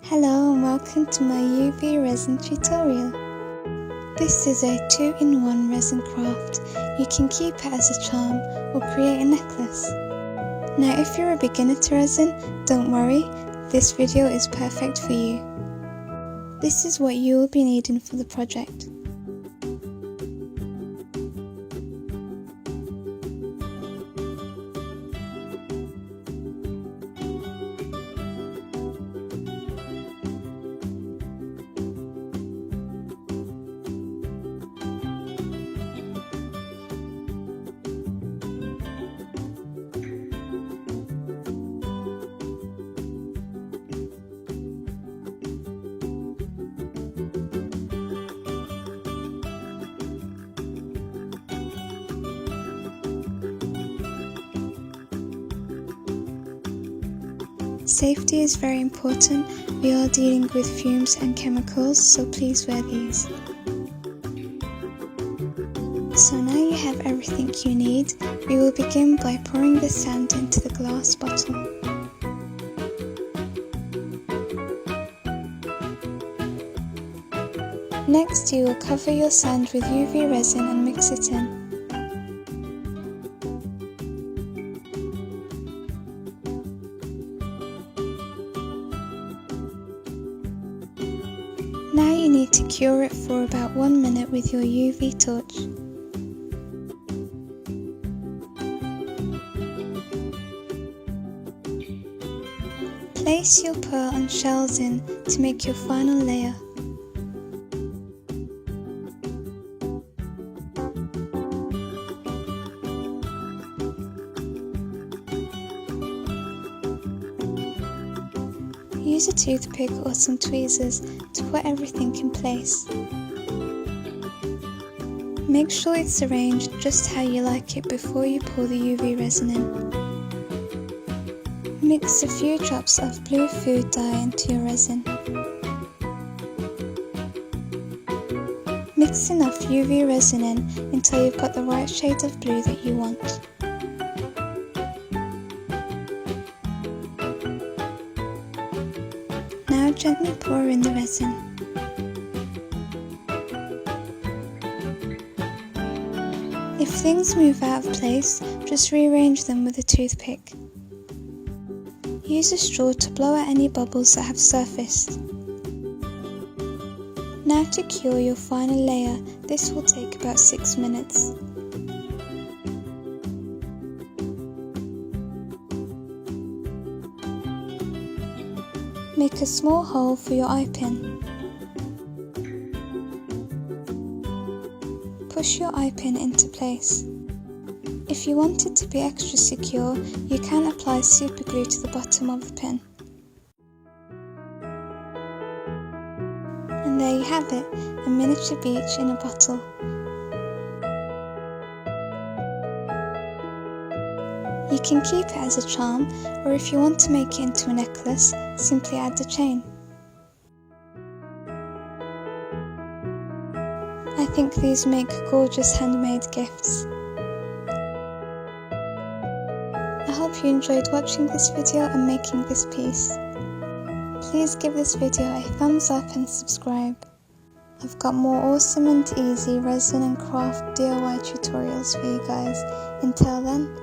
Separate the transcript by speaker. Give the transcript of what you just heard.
Speaker 1: Hello and welcome to my UV resin tutorial. This is a 2-in-1 resin craft. You can keep it as a charm or create a necklace. Now if you're a beginner to resin, don't worry, this video is perfect for you. This is what you will be needing for the project. Safety is very important. We are dealing with fumes and chemicals, so please wear these. So now you have everything you need. We will begin by pouring the sand into the glass bottle. Next you will cover your sand with UV resin and mix it in. Now you need to cure it for about 1 minute with your UV torch. Place your pearl and shells in to make your final layer. Use a toothpick or some tweezers to put everything in place. Make sure it's arranged just how you like it before you pour the UV resin in. Mix a few drops of blue food dye into your resin. Mix enough UV resin in until you've got the right shade of blue that you want. Now gently pour in the resin. If things move out of place, just rearrange them with a toothpick. Use a straw to blow out any bubbles that have surfaced. Now to cure your final layer, this will take about 6 minutes. Make a small hole for your eye pin. Push your eye pin into place. If you want it to be extra secure, you can apply super glue to the bottom of the pin. And there you have it, a miniature beach in a bottle. You can keep it as a charm, or if you want to make it into a necklace, simply add the chain. I think these make gorgeous handmade gifts. I hope you enjoyed watching this video and making this piece. Please give this video a thumbs up and subscribe. I've got more awesome and easy resin and craft DIY tutorials for you guys. Until then,